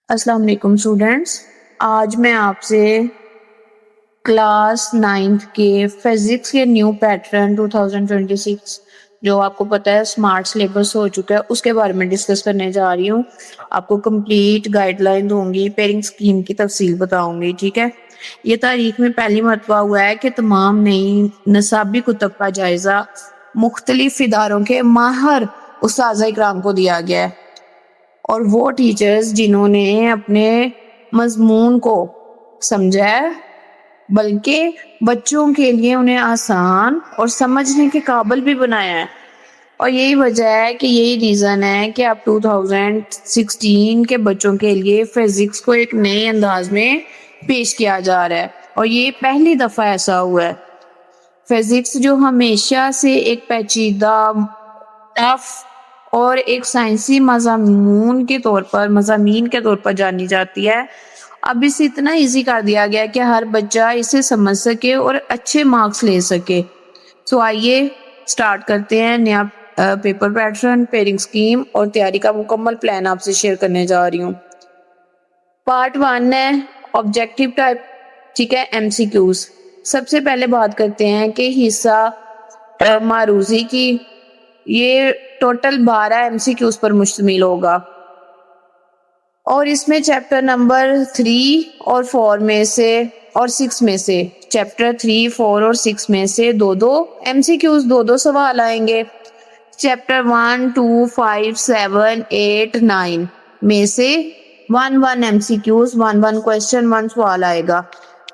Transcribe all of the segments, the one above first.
السلام علیکم اسٹوڈینٹس، آج میں آپ سے کلاس 9 کے فزکس کے نیو پیٹرن 2026 جو آپ کو پتہ ہے اسمارٹ سلیبس ہو چکا ہے اس کے بارے میں ڈسکس کرنے جا رہی ہوں۔ آپ کو کمپلیٹ گائیڈ لائن دوں گی، پیئرنگ اسکیم کی تفصیل بتاؤں گی، ٹھیک ہے۔ یہ تاریخ میں پہلی مرتبہ ہوا ہے کہ تمام نئی نصابی کتب کا جائزہ مختلف اداروں کے ماہر اساتذہ اکرام کو دیا گیا ہے، اور وہ ٹیچرز جنہوں نے اپنے مضمون کو سمجھا ہے بلکہ بچوں کے لیے انہیں آسان اور سمجھنے کے قابل بھی بنایا ہے۔ اور یہی وجہ ہے کہ یہی ریزن ہے کہ اب 2016 کے بچوں کے لیے فزکس کو ایک نئے انداز میں پیش کیا جا رہا ہے، اور یہ پہلی دفعہ ایسا ہوا ہے۔ فزکس جو ہمیشہ سے ایک پیچیدہ، ٹف اور ایک سائنسی مضامین کے طور پر جانی جاتی ہے، اب اسے اتنا ایزی کر دیا گیا کہ ہر بچہ اسے سمجھ سکے اور اچھے مارکس لے سکے۔ تو آئیے سٹارٹ کرتے ہیں نیا پیپر پیٹرن، پیئرنگ اسکیم اور تیاری کا مکمل پلان آپ سے شیئر کرنے جا رہی ہوں۔ پارٹ 1 ہے آبجیکٹیو ٹائپ، ٹھیک ہے، ایم سی کیوز۔ سب سے پہلے بات کرتے ہیں کہ حصہ معروضی کی، یہ ٹوٹل 12 ایم سی کیوز پر مشتمل ہوگا، اور اس میں چیپٹر نمبر 3 اور 4 میں سے اور 6 میں سے چیپٹر 3، 4 اور 6 میں سے دو ایم سی کیوز، دو سوال آئیں گے۔ چیپٹر 1، 2، 5، 7، 8، 9 میں سے 1 ایم سی کیوز، 1 کوشچن، 1 سوال آئے گا،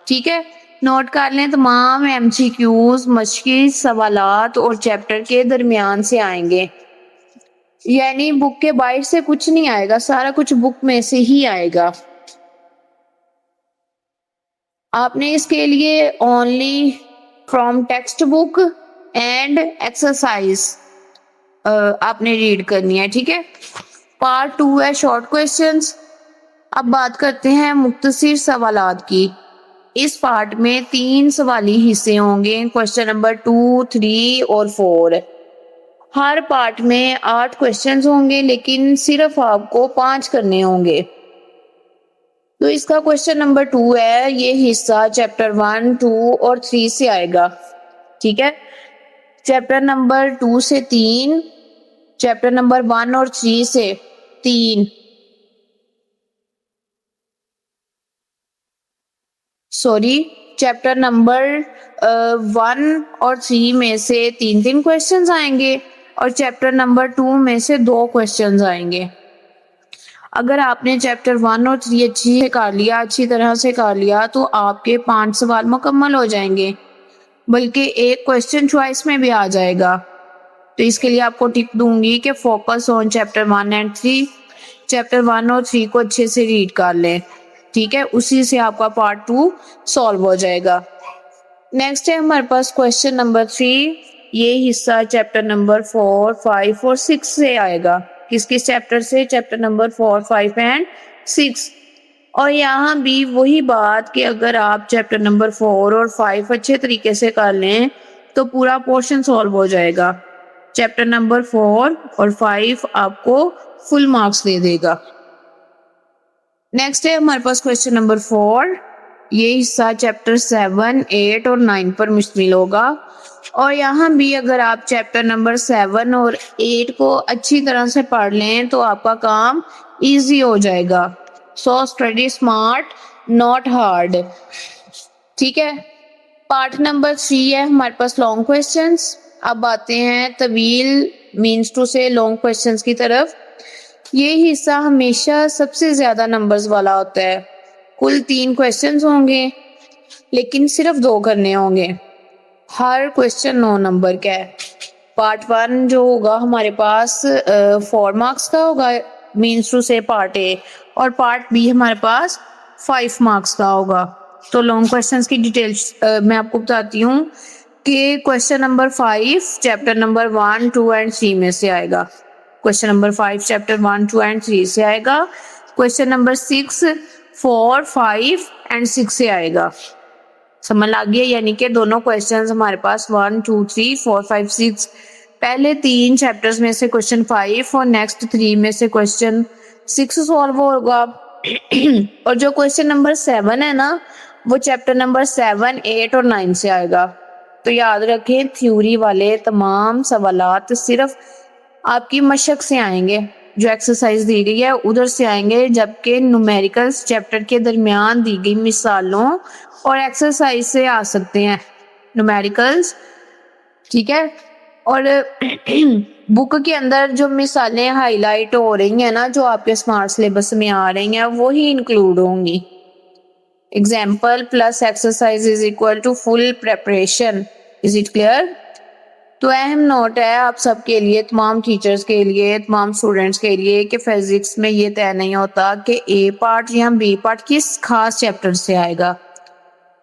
ٹھیک ہے۔ نوٹ کر لیں تمام ایم سی کیوز مشقی سوالات اور چیپٹر کے درمیان سے آئیں گے، یعنی بک کے باہر سے کچھ نہیں آئے گا، سارا کچھ بک میں سے ہی آئے گا۔ آپ نے اس کے لیے only from text book and exercise آپ نے ریڈ کرنی ہے، ٹھیک ہے۔ پارٹ 2 ہے شارٹ کویسچنز۔ اب بات کرتے ہیں مختصر سوالات کی۔ اس پارٹ میں 3 سوالی حصے ہوں گے، کویسچن نمبر 2، 3 اور 4۔ ہر پارٹ میں 8 کویسچنز ہوں گے، لیکن صرف آپ کو 5 کرنے ہوں گے۔ تو اس کا کویسچن نمبر 2 ہے، یہ حصہ چیپٹر 1، 2 اور 3 سے آئے گا، ٹھیک ہے۔ چیپٹر نمبر 2 سے 3، چیپٹر نمبر 1 اور 3 سے 3، چیپٹر نمبر 1 اور 3 میں سے 3 کویسچنز آئیں گے، اور چیپٹر نمبر 2 میں سے 2 کویسچنز آئیں گے۔ اگر آپ نے چیپٹر 1 اور 3 اچھی طرح سے کر لیا تو آپ کے 5 سوال مکمل ہو جائیں گے، بلکہ ایک کویسچن چوائس میں بھی آ جائے گا۔ تو اس کے لیے آپ کو ٹپ دوں گی کہ focus on chapter 1 and 3، chapter 1 اور 3 کو اچھے سے ریڈ کر لیں، ٹھیک ہے، اسی سے آپ کا پارٹ 2 سالو ہو جائے گا۔ نیکسٹ ہے ہمارے پاس کویسچن نمبر 3، یہ حصہ چیپٹر نمبر 4، 5 اور 6 سے آئے گا۔ کس چیپٹر سے؟ Chapter number 4، 5 and 6۔ اور یہاں بھی وہی بات کہ اگر آپ چیپٹر نمبر 4 اور 5 اچھے طریقے سے کر لیں تو پورا پورشن سالو ہو جائے گا۔ چیپٹر نمبر 4 اور 5 آپ کو فل مارکس دے دے گا۔ نیکسٹ ہے ہمارے پاس کویسچن نمبر 4، یہ حصہ چیپٹر 7، 8 اور 9 پر مشتمل ہوگا، اور یہاں بھی اگر آپ چیپٹر نمبر 7 اور 8 کو اچھی طرح سے پڑھ لیں تو آپ کا کام ایزی ہو جائے گا۔ سو اسٹڈی اسمارٹ ناٹ ہارڈ، ٹھیک ہے۔ پارٹ نمبر 3 ہے ہمارے پاس لانگ کویسچنز۔ اب آتے ہیں طویل مینس ٹو سے لانگ کویسچنز کی طرف۔ یہ حصہ ہمیشہ سب سے زیادہ نمبرز والا ہوتا ہے۔ کل 3 کویسچنز ہوں گے، لیکن صرف 2 کرنے ہوں گے۔ ہر کویسچن 9 نمبر کا ہے۔ پارٹ 1 جو ہوگا ہمارے پاس 4 مارکس کا ہوگا، مینس ٹو سے پارٹ اے، اور پارٹ بی ہمارے پاس 5 مارکس کا ہوگا۔ تو لانگ کویسچنز کی ڈیٹیلز میں آپ کو بتاتی ہوں کہ question number 5 chapter number 1، 2 and 3 میں سے آئے گا۔ کویسچن نمبر 5 چیپٹر 1، 2 اینڈ 3 سے آئے گا۔ کویسچن نمبر 6 4، 5 اینڈ 6 سے آئے گا۔ سمجھ لگ گیا؟ یعنی کہ دونوں کویسچنز ہمارے پاس 1، 2، 3، 4، 5، 6 پہلے 3 چیپٹرز میں سے کویسچن 5 اور نیکسٹ 3 میں سے کویسچن 6 سالو ہوگا، اور جو کوشچن نمبر 7 ہے نا وہ چیپٹر نمبر 7, 8 اور 9 سے آئے گا. تو یاد رکھیں تھیوری والے تمام سوالات صرف آپ کی مشق سے آئیں گے, جو ایکسرسائز دی گئی ہے ادھر سے آئیں گے, جبکہ نومیریکلز چیپٹر کے درمیان دی گئی مثالوں اور ایکسرسائز سے آ سکتے ہیں نومیریکلز, ٹھیک ہے. اور بک کے اندر جو مثالیں ہائی لائٹ ہو رہی ہیں نا, جو آپ کے اسمارٹ سلیبس میں آ رہی ہیں, وہی انکلوڈ ہوں گی. Example plus exercise is equal to full preparation. Is it clear? تو اہم نوٹ ہے آپ سب کے لیے, تمام ٹیچرز کے لیے, تمام اسٹوڈینٹس کے لیے, کہ فزکس میں یہ طے نہیں ہوتا کہ اے پارٹ یا بی پارٹ کس خاص چیپٹر سے آئے گا.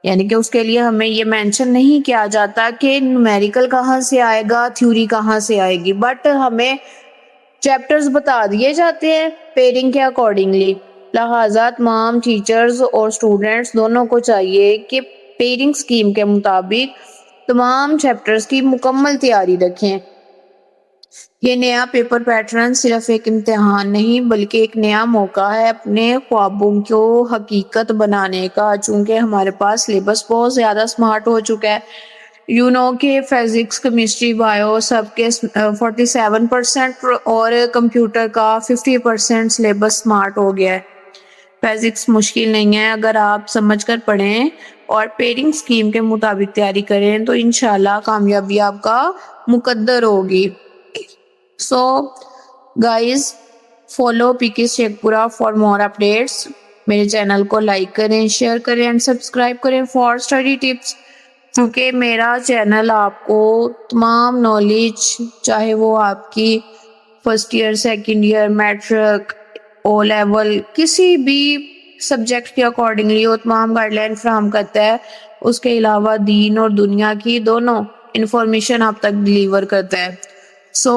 یعنی کہ اس کے لیے ہمیں یہ مینشن نہیں کیا جاتا کہ نومیریکل کہاں سے آئے گا, تھیوری کہاں سے آئے گی, بٹ ہمیں چیپٹرز بتا دیے جاتے ہیں پیئرنگ کے اکارڈنگلی. لہٰذا تمام ٹیچرز اور اسٹوڈینٹس دونوں کو چاہیے کہ پیئرنگ اسکیم کے مطابق تمام چیپٹرز کی مکمل تیاری رکھیں. یہ نیا پیپر پیٹرن صرف ایک امتحان نہیں بلکہ ایک نیا موقع ہے اپنے خوابوں کو حقیقت بنانے کا, چونکہ ہمارے پاس سلیبس بہت زیادہ سمارٹ ہو چکا ہے. یو نو کہ فزکس, کیمسٹری, بایو سب کے 47% اور کمپیوٹر کا 50% سلیبس سمارٹ ہو گیا ہے. فزکس مشکل نہیں ہے, اگر آپ سمجھ کر پڑھیں اور پیئرنگ اسکیم کے مطابق تیاری کریں تو انشاءاللہ کامیابی آپ کا مقدر ہوگی. سو گائز فالو پی شیخ پورہ فار مور اپڈیٹس. میرے چینل کو لائک کریں, شیئر کریں اینڈ سبسکرائب کریں فار اسٹڈی ٹپس, کیونکہ میرا چینل آپ کو تمام نالج, چاہے وہ آپ کی first year, second year, matric, O level, کسی بھی سبجیکٹ کے اکارڈنگلی وہ تمام گائیڈ لائن فراہم کرتا ہے. اس کے علاوہ دین اور دنیا کی دونوں انفارمیشن آپ تک ڈلیور کرتا ہے. سو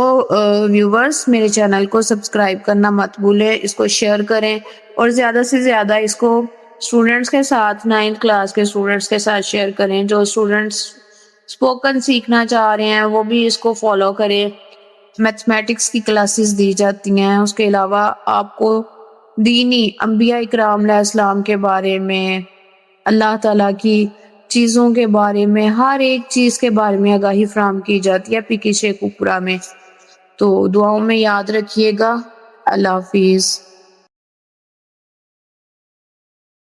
ویورز میرے چینل کو سبسکرائب کرنا مت بھولیں, اس کو شیئر کریں اور زیادہ سے زیادہ اس کو اسٹوڈینٹس کے ساتھ, 9th کلاس کے اسٹوڈینٹس کے ساتھ شیئر کریں. جو اسٹوڈینٹس اسپوکن سیکھنا چاہ رہے ہیں وہ بھی اس کو فالو کریں. میتھمیٹکس کی کلاسز دی جاتی ہیں, اس کے علاوہ آپ کو دینی انبیاء اکرام علیہ السلام کے بارے میں, اللہ تعالیٰ کی چیزوں کے بارے میں, ہر ایک چیز کے بارے میں آگاہی فراہم کی جاتی ہے پی شیخ پورہ میں. تو دعاؤں میں یاد رکھیے گا. اللہ حافظ.